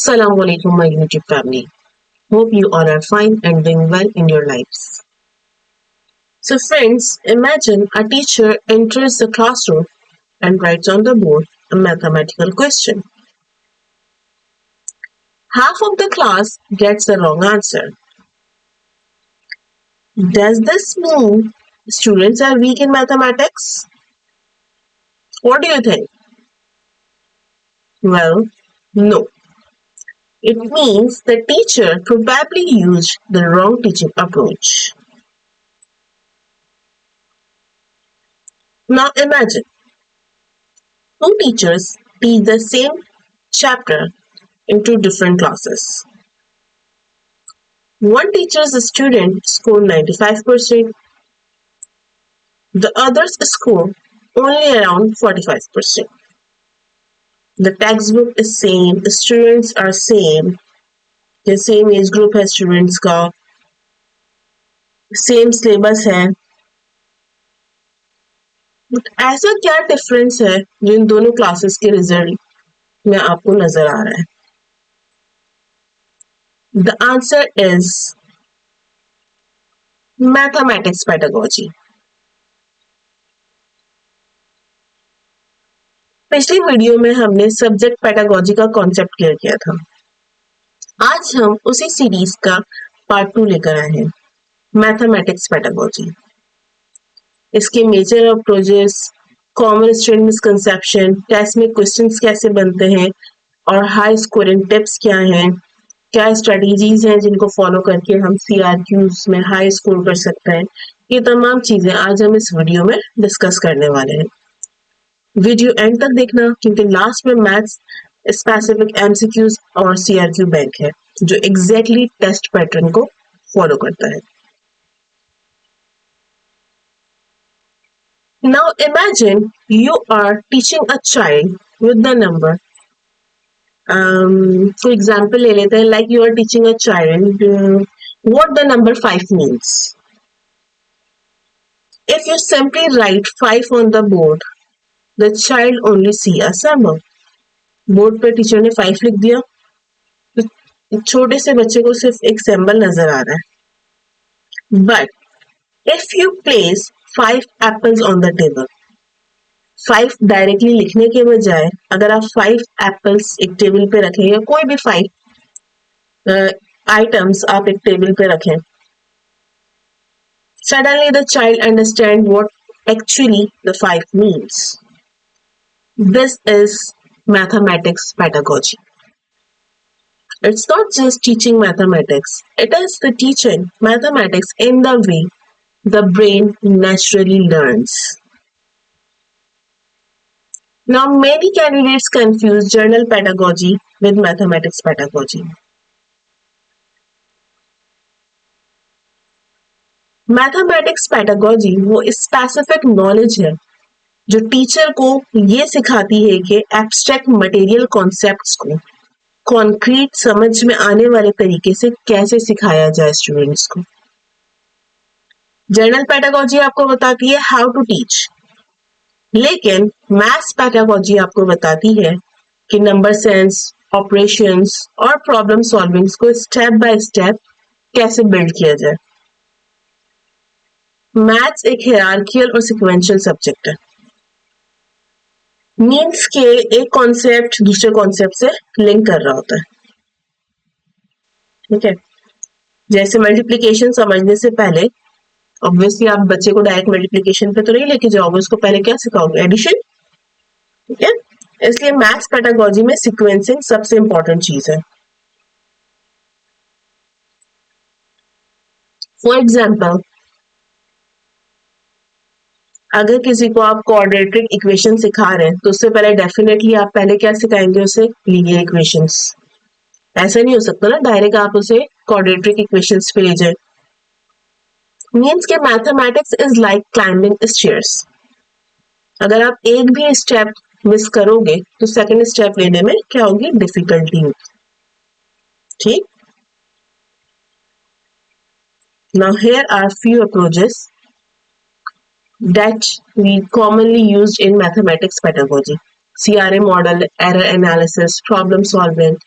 Assalamu alaikum, my YouTube family. Hope you all are fine and doing well in your lives. So, friends, imagine a teacher enters the classroom and writes on the board a mathematical question. Half of the class gets the wrong answer. Does this mean students are weak in mathematics? What do you think? Well, no. It means the teacher probably used the wrong teaching approach. Now imagine two teachers teach the same chapter in two different classes. One teacher's student scored 95%, the others score only around 45%. The textbook is same, the students are same, the same age group है students का, same syllabus है. But ऐसा क्या difference है जो इन दोनों classes के result में आपको नजर आ रहा है? The answer is mathematics pedagogy. पिछली वीडियो में हमने सब्जेक्ट पेडागोजी का कॉन्सेप्ट क्लियर किया था. आज हम उसी सीरीज का पार्ट 2 लेकर आए हैं, मैथमेटिक्स पेडागोजी. इसके major approaches, common student misconception, test में क्वेश्चंस कैसे बनते हैं और हाई स्कोरिंग टिप्स क्या हैं, क्या स्ट्रेटजीज हैं जिनको फॉलो करके हम CRQs में हाई स्कोर कर सकते हैं. ये तमाम चीजें आज हम इस वीडियो में डिस्कस करने वाले हैं. वीडियो एंड तक देखना क्योंकि लास्ट में मैथ्स स्पेसिफिक MCQs और CRQ बैंक है जो एग्जैक्टली टेस्ट पैटर्न को फॉलो करता है. Now imagine you are teaching a child with the number. For example, ले लेते हैं like you are teaching a child what the number 5 means. If you simply write 5 on the board, the child only see a symbol. Board पे teacher ने 5 लिख दिया तो छोटे से बच्चे को सिर्फ एक सिंबल नजर आ रहा है. But if you place 5 apples on the table, 5 directly लिखने के बजाय अगर आप 5 एप्पल्स एक टेबल पे रखें या कोई भी 5 आइटम्स आप एक टेबल पे रखें, suddenly the child understand what actually the 5 means. This is mathematics pedagogy. It's not just teaching mathematics, it is the teaching mathematics in the way the brain naturally learns. Now, many candidates confuse journal pedagogy with mathematics pedagogy. Mathematics pedagogy वो specific knowledge है जो teacher को ये सिखाती है कि abstract material concepts को concrete समझ में आने वाले तरीके से कैसे सिखाया जाए स्टूडेंट्स को. जर्नल पेडागोजी आपको बताती है हाउ टू टीच, लेकिन मैथ्स पेडागोजी आपको बताती है कि नंबर सेंस, ऑपरेशंस और प्रॉब्लम सॉल्विंग्स को स्टेप बाय स्टेप कैसे बिल्ड किया जाए. मैथ्स एक हायरार्कियल और सिक्वेंशियल सब्जेक्ट है. मीन्स के एक कॉन्सेप्ट दूसरे कॉन्सेप्ट से लिंक कर रहा होता है. ठीक है, जैसे मल्टीप्लिकेशन समझने से पहले ऑब्वियसली आप बच्चे को डायरेक्ट मल्टीप्लिकेशन पे तो नहीं लेके जाओगे, उसको पहले क्या सिखाओगे, एडिशन. ठीक है, इसलिए मैथ्स पेडागोजी में सीक्वेंसिंग सबसे इंपॉर्टेंट चीज है. फॉर एग्जाम्पल, अगर किसी को आप क्वाड्रेटिक इक्वेशन सिखा रहे हैं तो उससे पहले डेफिनेटली आप पहले क्या सिखाएंगे उसे, लीनियर इक्वेशंस. ऐसा नहीं हो सकता ना डायरेक्ट आप उसे क्वाड्रेटिक इक्वेशंस पे ले जाए. मीन्स के mathematics is like climbing stairs. अगर आप एक भी स्टेप मिस करोगे तो सेकंड स्टेप लेने में क्या होगी, डिफिकल्टी होगी. ठीक. Now here are few approaches that we commonly used in mathematics pedagogy. CRA model, error analysis, problem solving.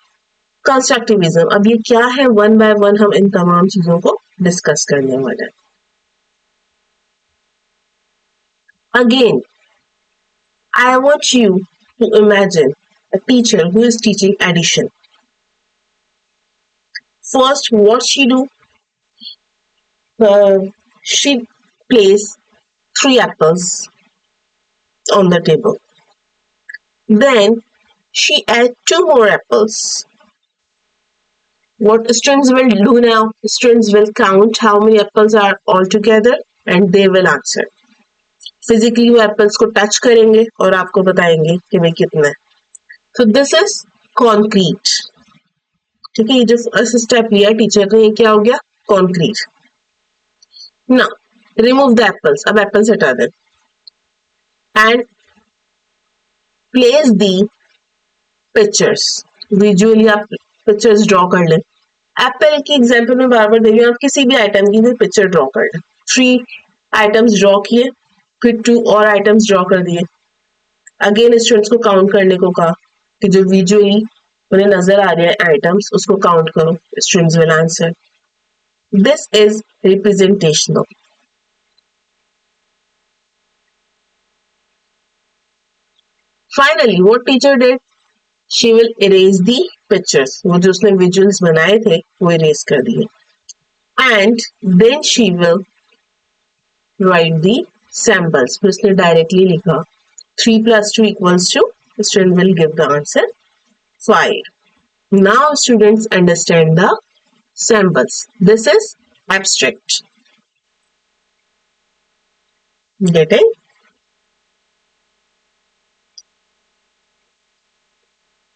Constructivism, अब ये क्या है, वन बाय वन हम इन तमाम चीजों को डिस्कस करने वाले हैं. Again I want you to imagine a teacher who is teaching addition. First, what she do? She place three apples on the table. Then she add two more apples. What students will do now? Students will count how many apples are all together and they will answer. Physically वो apples को touch करेंगे और आपको बताएंगे कि भाई कितना है. So this is concrete. ठीक है, ये जो फर्स्ट स्टेप लिया टीचर ने, ये क्या हो गया, concrete. Now remove the apples, अब एप्पल्स हटा दें and place the pictures. Visually आप पिक्चर्स ड्रॉ कर लें. एप्पल की एग्जांपल में बार बार दे रही हूँ, आप किसी भी आइटम की भी पिक्चर ड्रॉ कर लें. 3 आइटम्स ड्रॉ किए, फिर 2 और आइटम्स ड्रॉ कर दिए. अगेन स्टूडेंट्स को काउंट करने को कहा कि जो विजुअली उन्हें नजर आ रहे हैं आइटम्स उसको काउंट करो. Students will answer. This is representational. Finally what teacher did, she will erase the pictures. वो जो उसने विजुअल्स बनाए थे वो इरेज कर दिए. And then she will write the samples. फिर उसने डायरेक्टली लिखा 3 + 2 = 2. Student will give the answer 5. Now students understand the symbols. This is abstract. Getting?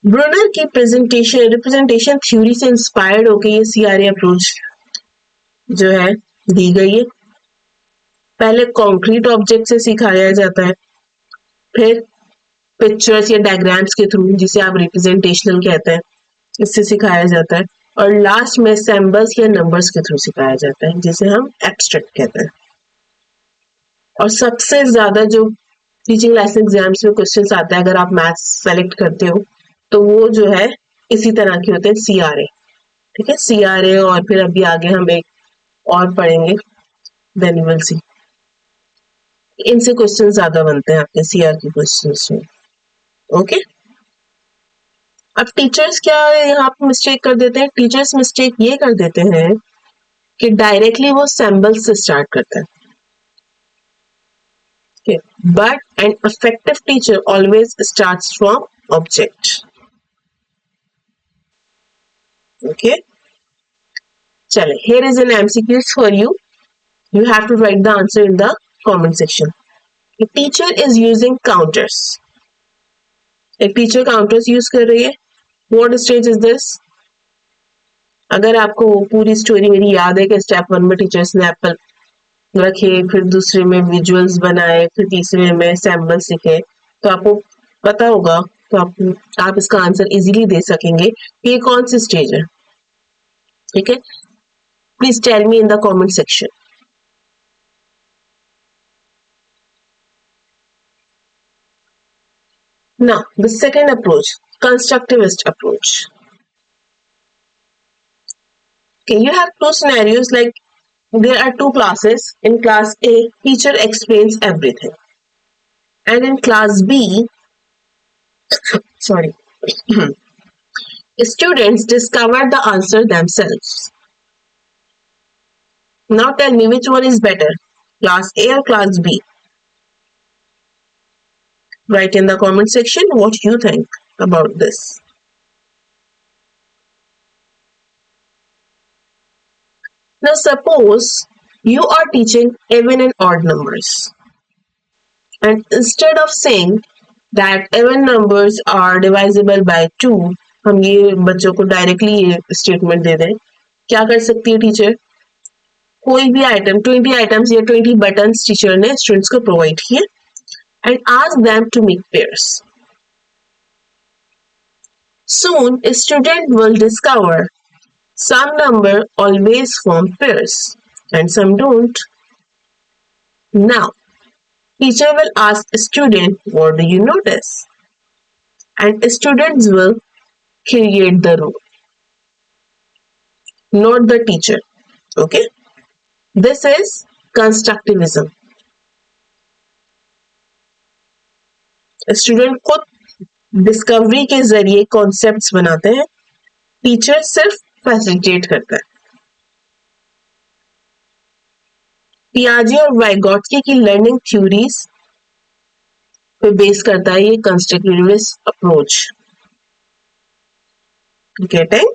Bruner की रिप्रेजेंटेशन थ्योरी से इंस्पायर्ड होकर ये सीआरए अप्रोच जो है दी गई है. पहले कॉन्क्रीट ऑब्जेक्ट से सिखाया जाता है, फिर पिक्चर्स या डायग्राम्स के थ्रू, जिसे आप रिप्रेजेंटेशनल कहते हैं, इससे सिखाया जाता है, और लास्ट में सिंबल्स या नंबर्स के थ्रू सिखाया जाता है, जिसे हम एब्स्ट्रैक्ट कहते हैं. और सबसे ज्यादा जो टीचिंग लाइसेंस एग्जाम्स में क्वेश्चंस आते हैं, अगर आप मैथ्स सेलेक्ट करते हो तो वो जो है इसी तरह के होते हैं, सीआरए. ठीक है, सीआरए, और फिर अभी आगे हम एक और पढ़ेंगे, देन यू विल सी. इनसे क्वेश्चन ज्यादा बनते हैं आपके सीआर के क्वेश्चंस में. ओके, अब टीचर्स क्या यहाँ पे मिस्टेक कर देते हैं. टीचर्स मिस्टेक ये कर देते हैं कि डायरेक्टली वो सिंबल से स्टार्ट करते हैं. But an effective teacher always starts from object. Okay, चले, here is an MCQ for you. You have to write the answer in the comment section. A teacher is using counters. एक teacher counters use कर रही है. What stage is this? अगर आपको पूरी story मेरी याद है कि स्टेप 1 में टीचर्स ने एप्पल रखे, फिर दूसरे में विजुअल्स बनाए, फिर तीसरे में सैम्पल्स लिखे, तो आपको पता होगा, तो आप इसका आंसर इजीली दे सकेंगे कि ये कौन सी स्टेज है. ठीक है, please tell me in the comment section. Now, the second approach, constructivist approach. Okay, you have two scenarios, like there are two classes. In class A, teacher explains everything. And in class B, sorry, students discover the answer themselves. Now tell me which one is better, class A or class B? Write in the comment section what you think about this. Now suppose you are teaching even and odd numbers, and instead of saying that even numbers are divisible by 2, हम ये बच्चों को directly ये statement दे दें, क्या कर सकती है टीचर? कोई भी आइटम, 20 आइटम्स या 20 बटन्स टीचर ने स्टूडेंट्स को प्रोवाइड किए and ask them to make pairs. Soon, a student will discover some number always form pairs and some don't. Now, teacher will ask a student, what do you notice? And students will create the rule. not the teacher. Okay, this is constructivism. Student खुद discovery के जरिए concepts बनाते हैं, teacher सिर्फ facilitate करता है। पियाजे और वाइगॉट्स्की की लर्निंग थ्योरीज पे बेस करता है ये कंस्ट्रक्टिविस्ट अप्रोच। गेटिंग?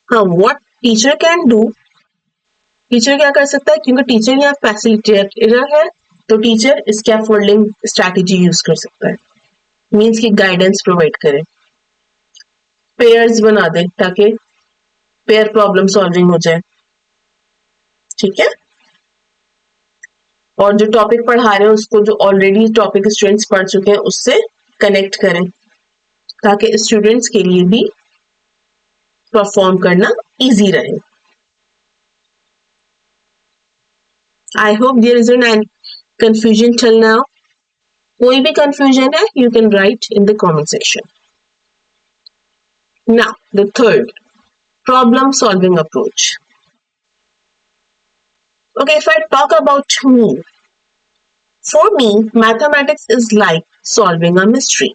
हाँ, what teacher can do, teacher क्या कर सकता है, क्योंकि टीचर यहाँ फैसिलिटेटर है तो टीचर स्कैफोल्डिंग स्ट्रैटेजी यूज कर सकता है, मीन्स की गाइडेंस प्रोवाइड करे, पेयर्स बना दे ताकि पेयर प्रॉब्लम सॉल्विंग हो जाए। ठीक है, और जो टॉपिक पढ़ा रहे हैं उसको जो ऑलरेडी टॉपिक स्टूडेंट्स पढ़ चुके हैं उससे कनेक्ट करें ताकि स्टूडेंट्स के लिए भी परफॉर्म करना इजी रहे। I hope there is an confusion till now. कोई भी कंफ्यूजन है you can write in the comment section. Now the third, problem solving approach. Okay, if I talk about me, for me, mathematics is like solving a mystery.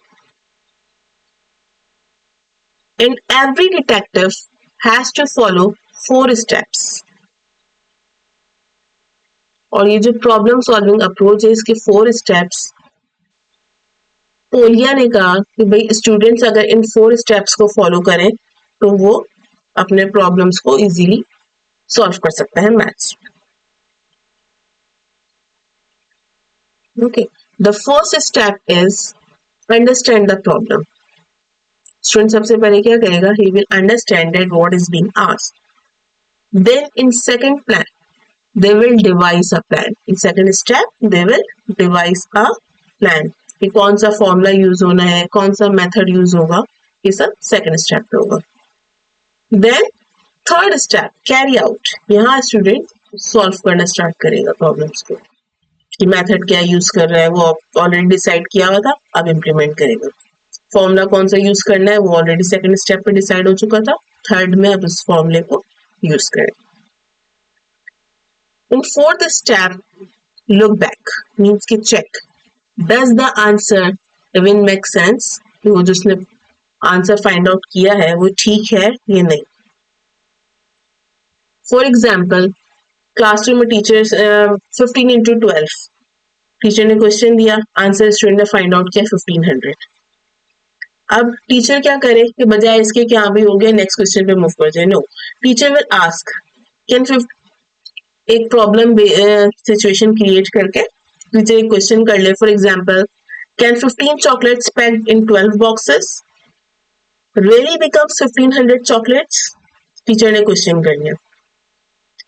And every detective has to follow 4 steps. और ये जो problem solving approach है इसके 4 steps, polio ने कहा कि भाई students अगर इन 4 स्टेप्स को फॉलो करें तो वो अपने प्रॉब्लम्स को इजीली सॉल्व कर सकता है maths. Okay, the first step is understand the problem. Student सबसे पहले क्या करेगा? He will understand that what is being asked. Then in second plan, they will devise a plan. In second step, they will devise a plan. कि कौन सा formula use होना है, कौन सा मेथड यूज होगा, ये सब सेकंड स्टेप पे होगा। Then third step, carry out. यहाँ स्टूडेंट सॉल्व करना स्टार्ट करेगा प्रॉब्लम्स को, कि मेथड क्या यूज कर रहा है वो ऑलरेडी डिसाइड किया हुआ था, अब इम्प्लीमेंट करेगा। फॉर्मूला कौन सा यूज करना है वो ऑलरेडी सेकंड स्टेप पे डिसाइड हो चुका था, थर्ड में अब उस फॉर्मूले को यूज करें। In fourth step, look back, means की check does the answer even make sense, वो जो उसने आंसर फाइंड आउट किया है वो ठीक है या नहीं। फॉर एग्जाम्पल, क्लासरूम में टीचर 15 into 12, टीचर ने क्वेश्चन दिया, आंसर स्टूडेंट ने फाइंड आउट किया 1500। अब टीचर क्या करे कि बजाय इसके क्या भी हो गया नेक्स्ट क्वेश्चन पे मूव कर जाए, no, teacher will ask can एक प्रॉब्लम सिचुएशन क्रिएट करके टीचर एक क्वेश्चन कर ले। For example, can 15 chocolates packed in 12 boxes really becomes 1500 chocolates? Teacher ने क्वेश्चन कर लिया।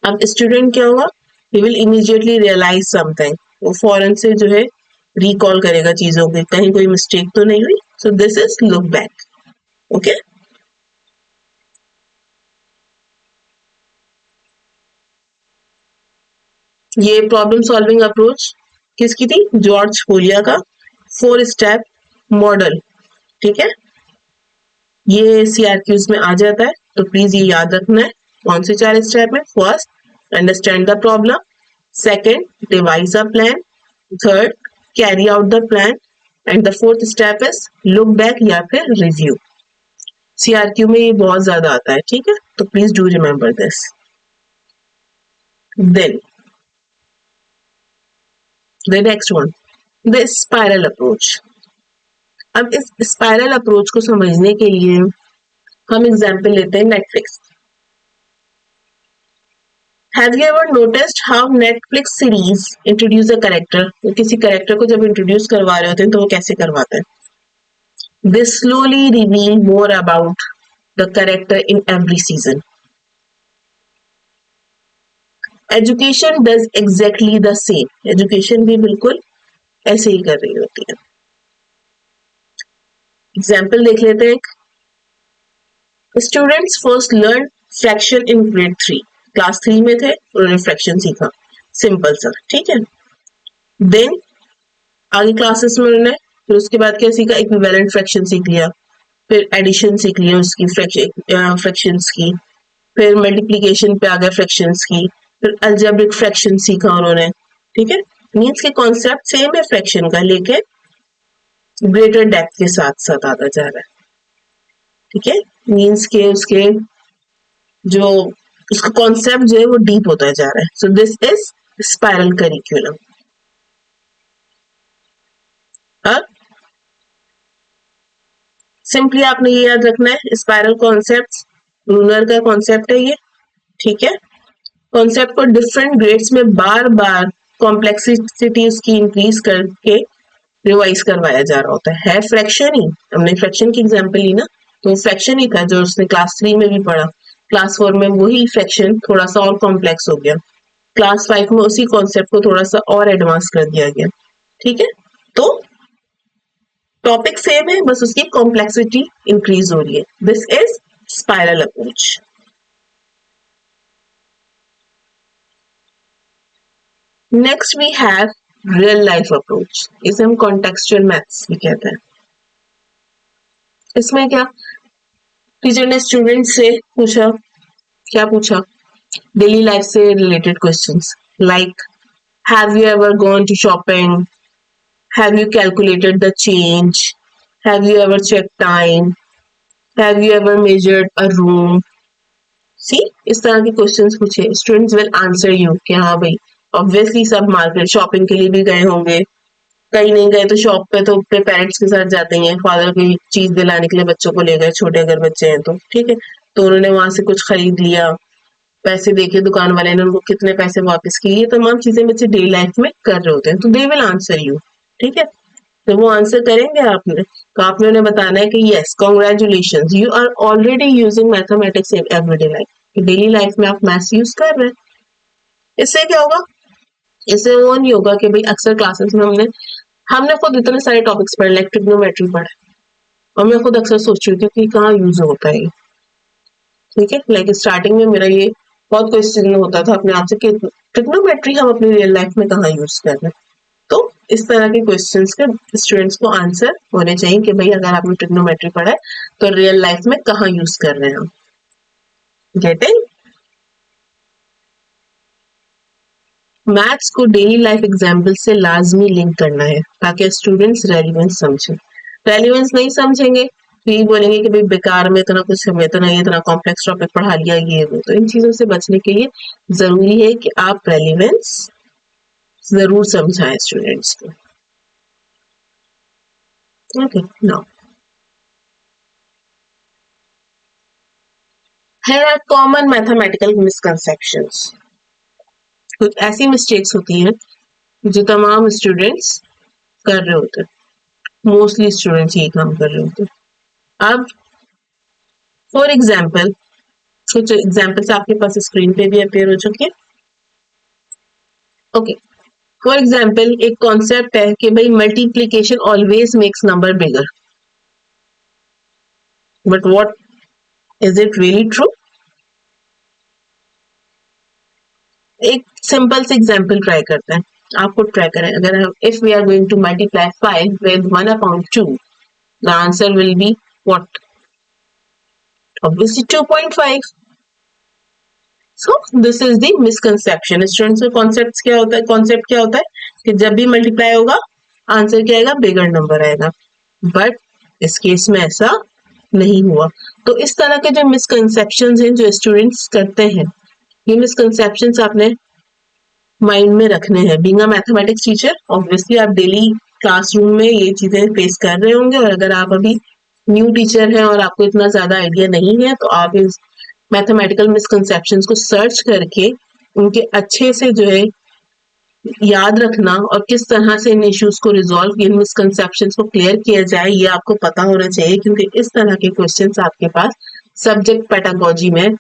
अब स्टूडेंट क्या होगा, he will immediately realize something, वो फौरन से जो है रिकॉल करेगा चीजों को, कहीं कोई मिस्टेक तो नहीं हुई। सो this is look back. Okay, ये प्रॉब्लम सॉल्विंग अप्रोच किसकी थी? जॉर्ज पोलिया का 4 स्टेप मॉडल। ठीक है, ये सीआरक्यूज में आ जाता है तो प्लीज ये याद रखना है। कौन से 4 स्टेप है? First, understand the problem, second, device a plan, third, carry out the plan, and the fourth step is look back या फिर रिव्यू। सीआरक्यू में ये बहुत ज्यादा आता है। ठीक है, तो please do remember this. Then the next one, the spiral approach. अब इस स्पाइरल अप्रोच को समझने के लिए हम एग्जाम्पल लेते हैं Netflix. Have you ever noticed how Netflix series introduce a character? वो किसी कैरेक्टर को जब इंट्रोड्यूस करवा रहे होते हैं तो वो कैसे करवाते हैं? They slowly reveal more about the character in every season. Education does exactly the same. Education भी बिल्कुल ऐसे ही कर रही होती है। एग्जाम्पल देख लेते हैं। Students first learn fraction in grade 3, class 3 में थे, उन्होंने फ्रैक्शन सीखा, सिंपल सा। ठीक है, देन आगे क्लासेस में उन्होंने फिर उसके बाद क्या सीखा? इक्विवेलेंट फ्रैक्शन सीख लिया, फिर एडिशन सीख लिया उसकी, फ्रैक्शंस की, फिर मल्टीप्लिकेशन पे आ गया फ्रैक्शंस की, फिर अलजेब्रिक फ्रैक्शन सीखा उन्होंने। ठीक है, मीन्स के कॉन्सेप्ट सेम है फ्रैक्शन का, लेकिन ग्रेटर डेप्थ के साथ साथ आता जा रहा है। ठीक है, मीन्स के उसके जो उसका कॉन्सेप्ट जो है वो डीप होता जा रहा है। सो दिस इज स्पाइरल करिकुलम। अब सिंपली आपने ये याद रखना है, स्पाइरल कॉन्सेप्ट रूलर का कॉन्सेप्ट है ये। ठीक है, कॉन्सेप्ट को डिफरेंट ग्रेड्स में बार बार कॉम्प्लेक्सिटी उसकी इंक्रीज करके रिवाइज करवाया जा रहा होता है फ्रैक्शन ही, हमने फ्रैक्शन की एग्जांपल ली ना, तो फ्रैक्शन ही था जो उसने क्लास 3 में भी पढ़ा, क्लास 4 में वही फ्रैक्शन थोड़ा सा और कॉम्प्लेक्स हो गया, क्लास 5 में उसी कॉन्सेप्ट को थोड़ा सा और एडवांस कर दिया गया। ठीक है, तो टॉपिक सेम है, बस उसकी कॉम्प्लेक्सिटी इंक्रीज हो रही है। This is spiral approach. Next we have real life approach, इसे हम कॉन्टेक्सचुअल मैथ्स भी कहते हैं। इसमें क्या, टीचर ने स्टूडेंट से पूछा, क्या पूछा, डेली लाइफ से related questions like have you ever gone to shopping, have you calculated the change, have you ever check time, have you ever measured a room. See, इस तरह के क्वेश्चंस पूछे, स्टूडेंट्स विल आंसर यू कि हाँ भाई, obviously सब market shopping के लिए भी गए होंगे, कहीं नहीं गए तो शॉप पे तो अपने पेरेंट्स के साथ जाते ही हैं, फादर की चीज दिलाने के लिए बच्चों को ले गए, छोटे अगर बच्चे हैं तो। ठीक है, तो उन्होंने वहां से कुछ खरीद लिया, पैसे देके दुकान वाले ने उनको कितने पैसे वापस किए, ये तमाम चीजें बच्चे डेली लाइफ में कर रहे होते हैं, तो दे विल आंसर यू। ठीक है, तो वो आंसर करेंगे आपने, तो आपने उन्हें बताना है कि yes congratulation, you are already using mathematics in everyday life, daily life में आप मैथ्स यूज कर रहे हैं। इससे क्या होगा, इससे वो नहीं होगा कि भाई अक्सर क्लासेस में हमने हमने खुद इतने सारे टॉपिक्स पढ़े, लाइक ट्रिग्नोमेट्री पढ़े, और मैं खुद अक्सर सोच रही थी कि कहाँ यूज होता है। ठीक है, लाइक स्टार्टिंग में मेरा ये बहुत क्वेश्चन होता था अपने आप से कि ट्रिग्नोमेट्री हम अपनी रियल लाइफ में कहाँ यूज कर रहे हैं। तो इस तरह के क्वेश्चंस के स्टूडेंट्स को आंसर होने चाहिए कि भाई अगर आपने ट्रिग्नोमेट्री पढ़ा है तो रियल लाइफ में कहाँ यूज कर रहे हैं हम। गेटिंग, मैथ्स को डेली लाइफ एग्जाम्पल से लाजमी लिंक करना है ताकि स्टूडेंट्स रेलिवेंस समझें। रेलिवेंस नहीं समझेंगे तो ये बोलेंगे कि भाई बेकार में इतना कुछ हमें इतना कॉम्प्लेक्स टॉपिक पढ़ा लिया, ये वो। तो इन चीजों से बचने के लिए जरूरी है कि आप रेलिवेंस जरूर समझाएं स्टूडेंट्स को। Okay, now here are common mathematical misconceptions। कुछ ऐसी मिस्टेक्स होती हैं जो तमाम स्टूडेंट्स कर रहे होते हैं, मोस्टली स्टूडेंट्स यही काम कर रहे होते हैं। अब फॉर एग्जाम्पल कुछ एग्जाम्पल्स आपके पास स्क्रीन पे भी अपेयर हो चुके हैं। ओके, फॉर एग्जाम्पल एक कॉन्सेप्ट है कि भाई multiplication always makes number bigger, but what is it really true? एक सिंपल से एग्जाम्पल ट्राई करते हैं, आपको ट्राई करें, अगर हम if we are going to multiply 5 with 1/2, the answer will be what? Obviously 2.5। So this is the misconception. Students का concept क्या होता है कि जब भी मल्टीप्लाई होगा आंसर क्या आएगा? बिगर नंबर आएगा, बट इस केस में ऐसा नहीं हुआ। तो इस तरह के जो मिसकंसेप्शंस हैं जो स्टूडेंट्स करते हैं, ये मिसकंसेप्शंस आपने माइंड में रखने हैं। Being a mathematics teacher obviously आप डेली क्लासरूम में ये चीजें फेस कर रहे होंगे, और अगर आप अभी न्यू टीचर हैं और आपको इतना ज्यादा आइडिया नहीं है तो आप इस मैथमेटिकल मिसकंसेप्शंस को सर्च करके उनके अच्छे से जो है याद रखना, और किस तरह से इन इश्यूज को रिजॉल्व, इन मिसकंसेप्शंस को क्लियर किया जाए, ये आपको पता होना चाहिए, क्योंकि इस तरह के क्वेश्चंस आपके पास सब्जेक्ट पेडागोजी में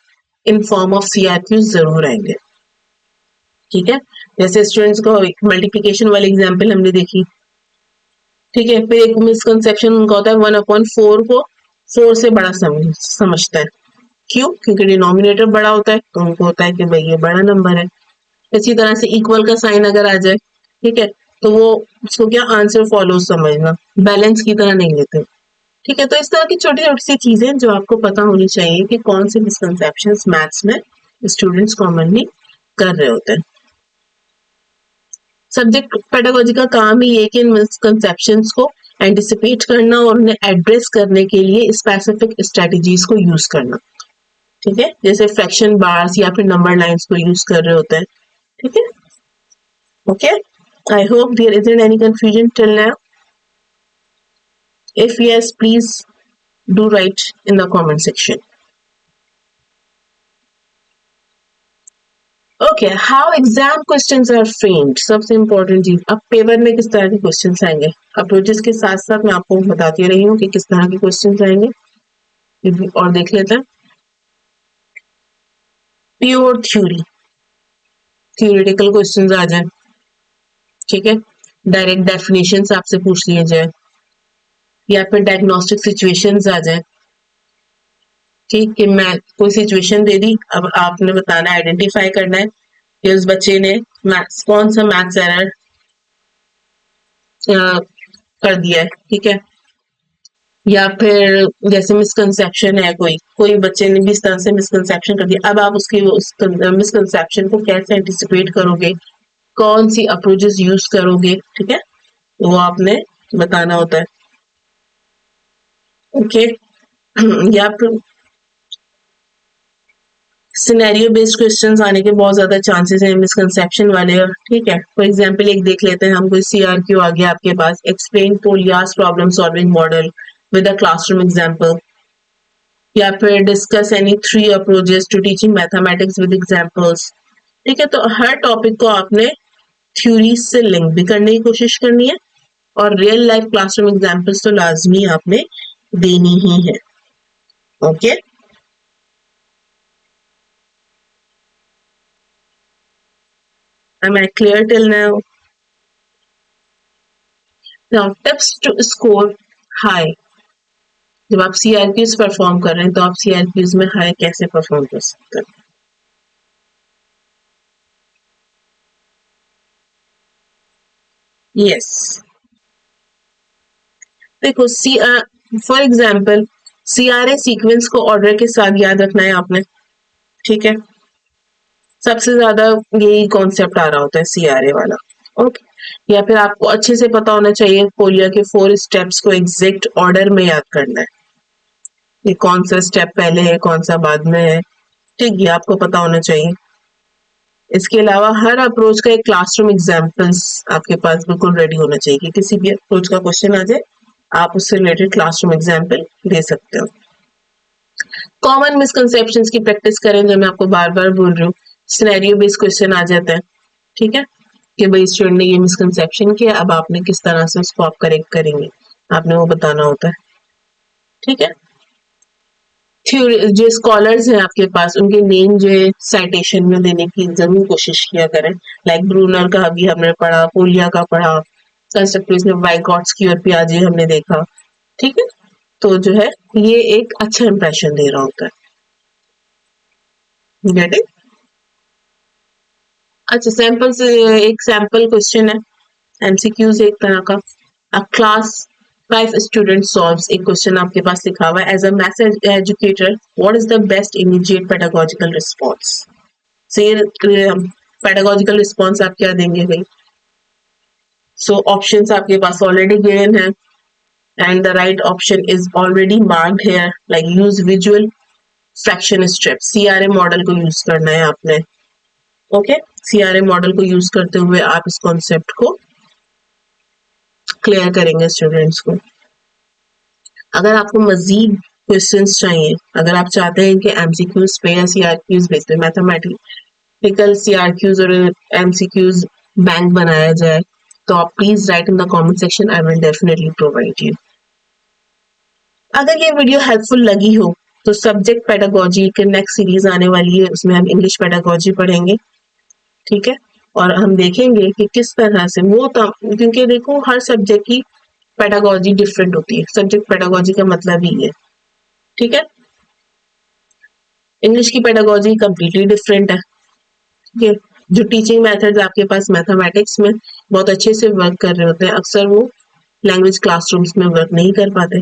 इन फॉर्म ऑफ सीआरक्यू जरूर आएंगे। ठीक है, जैसे स्टूडेंट्स को मल्टीप्लिकेशन वाली एग्जाम्पल हमने देखी। ठीक है, फिर एक मिसकंसेप्शन उनका होता है 1/4 को 4 से बड़ा समझता है। क्यों? क्योंकि डिनोमिनेटर बड़ा होता है, तो उनको होता है कि भाई ये बड़ा नंबर है। इसी तरह से इक्वल का साइन अगर आ जाए, ठीक है, तो वो उसको क्या आंसर फॉलो समझना, बैलेंस की तरह नहीं लेते। ठीक है, तो इस तरह की छोटी छोटी सी चीजें जो आपको पता होनी चाहिए कि कौन से मिसकंसेप्शंस मैथ्स में स्टूडेंट्स कॉमनली कर रहे होते हैं। सब्जेक्ट पेडागोजी का काम ही है कि इन मिसकंसेप्शंस को एंटिसिपेट करना और उन्हें एड्रेस करने के लिए स्पेसिफिक स्ट्रेटजीज को यूज करना। ठीक है, जैसे फ्रैक्शन बार्स या फिर नंबर लाइंस को यूज कर रहे होते हैं। ठीक है, okay, I hope there isn't any confusion till now. If yes, please do write in the comment section. Okay, how exam questions are framed. सबसे important चीज, अब पेपर में किस तरह के क्वेश्चंस आएंगे। अप्रोचेस के साथ साथ मैं आपको बताती रही हूँ कि किस तरह के क्वेश्चंस आएंगे, और देख लेते हैं। प्योर थ्योरी, थियोरेटिकल क्वेश्चंस आ जाए। ठीक है, डायरेक्ट डेफिनेशंस आपसे पूछ लिए जाए, या फिर डायग्नोस्टिक सिचुएशंस आ जाए। ठीक है, मैं कोई सिचुएशन दे दी, अब आपने बताना है, आइडेंटिफाई करना है कि उस बच्चे ने कौन सा मैथ्स एरर कर दिया है। ठीक है, या फिर जैसे मिसकंसेप्शन है, कोई कोई बच्चे ने भी इस तरह से मिसकंसेप्शन कर दिया, अब आप उसकी उस मिसकंसेप्शन को कैसे एंटिसिपेट करोगे, कौन सी अप्रोचेस यूज करोगे। ठीक है, वो आपने बताना होता है। ओके, या फिर सिनेरियो बेस्ड क्वेश्चंस आने के बहुत ज्यादा चांसेस हैं मिसकंसेप्शन वाले। ठीक है, फॉर एग्जांपल एक देख लेते हैं हम, कोई सीआरक्यू आ गया आपके पास, explain Polya's problem solving model with a classroom example, या फिर discuss any 3 approaches to teaching mathematics with examples. ठीक है, तो हर टॉपिक को आपने थ्योरी से लिंक भी करने की कोशिश करनी है, और रियल लाइफ क्लासरूम एग्जांपल्स तो लाजमी आपने देनी ही है। Okay, am I clear till now? Now tips to score high. जब आप सीआरक्यूज परफॉर्म कर रहे हैं तो आप सीआरक्यूज में हाई कैसे परफॉर्म कर सकते हैं। यस, देखो फॉर एग्जांपल सीआरए सीक्वेंस को ऑर्डर के साथ याद रखना है आपने। ठीक है, सबसे ज्यादा यही कॉन्सेप्ट आ रहा होता है सीआरए वाला। ओके, या फिर आपको अच्छे से पता होना चाहिए पोलिया के 4 स्टेप्स को एग्जैक्ट ऑर्डर में याद करना है, ये कौन सा स्टेप पहले है कौन सा बाद में है। ठीक है, आपको पता होना चाहिए। इसके अलावा हर अप्रोच का एक क्लासरूम एग्जाम्पल्स आपके पास बिल्कुल रेडी होना चाहिए कि किसी भी अप्रोच का क्वेश्चन आ जाए आप उससे रिलेटेड क्लासरूम एग्जाम्पल दे सकते हो। कॉमन मिसकंसेप्शंस की प्रैक्टिस करें, जो मैं आपको बार बार बोल रही हूँ। सिनेरियो बेस्ड क्वेश्चन आ जाता है। ठीक है, कि भाई स्टूडेंट ने ये मिसकंसेप्शन किया, अब आपने किस तरह से उसको आप करेक्ट करेंगे, आपने वो बताना होता है। ठीक है, थ्योरी जो स्कॉलर्स हैं आपके पास, उनके नेम जो है साइटेशन में देने की जरूर कोशिश किया करें। लाइक ब्रूनर का अभी हमने पढ़ा, पोलिया का पढ़ा, कंस्ट्रक्टिविज्म में वाइगॉट्स्की और पियाजे हमने देखा। ठीक है, तो जो है ये एक अच्छा इंप्रेशन दे रहा होता है। Get it? अच्छा, सैंपल से एक सैंपल क्वेश्चन है, एमसीक्यूज एक तरह का। अ क्लास 5 स्टूडेंट सॉल्व्स, एक क्वेश्चन आपके पास लिखा हुआ है, as a math educator what is the best immediate pedagogical response. से पेडागोजिकल रिस्पॉन्स आप क्या देंगे भाई। सो ऑप्शंस आपके पास ऑलरेडी गिवन है, and the right option is already marked here, like use visual fraction step, CRA model को use करना है आपने। ओके, सीआरए मॉडल को यूज करते हुए आप इस कॉन्सेप्ट को क्लियर करेंगे स्टूडेंट्स को। अगर आपको मजीद क्वेश्चंस चाहिए, अगर आप चाहते हैं कि एमसीक्यूज पे या सीआरक्यूज बेस्ड पे मैथमेटिकल सीआरक्यूज और एमसीक्यूज बैंक बनाया जाए, तो आप please right in the comment section, I will definitely provide you. अगर ये वीडियो हेल्पफुल लगी हो तो सब्जेक्ट पेडागोजी के नेक्स्ट सीरीज आने वाली है, उसमें हम इंग्लिश पेडागोजी पढ़ेंगे। ठीक है, और हम देखेंगे कि किस तरह से वो क्योंकि देखो हर सब्जेक्ट की पेडागोजी डिफरेंट होती है, सब्जेक्ट पेडागोजी का मतलब ही है। ठीक है, इंग्लिश की पेडागोजी कम्प्लीटली डिफरेंट है। ठीक है, जो टीचिंग मेथड्स आपके पास मैथमेटिक्स में बहुत अच्छे से वर्क कर रहे होते हैं, अक्सर वो लैंग्वेज क्लासरूम्स में वर्क नहीं कर पाते।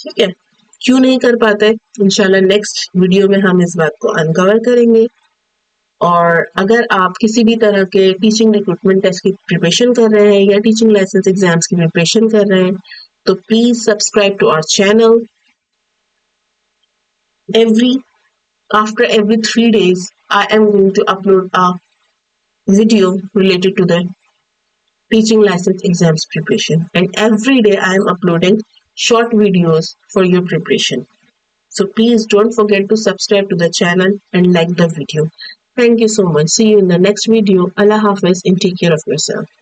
ठीक है, क्यों नहीं कर पाते? इंशाल्लाह नेक्स्ट वीडियो में हम इस बात को अनकवर करेंगे। और अगर आप किसी भी तरह के टीचिंग रिक्रूटमेंट टेस्ट की प्रिपरेशन कर रहे हैं या टीचिंग लाइसेंस एग्जाम्स की प्रिपरेशन कर रहे हैं, तो please subscribe to our channel. After every 3 days, I am going to upload a video related to the teaching license exams preparation, and every day I am uploading short videos for your preparation. So please don't forget to subscribe to the channel and like the video. Thank you so much. See you in the next video. Allah Hafiz and take care of yourself.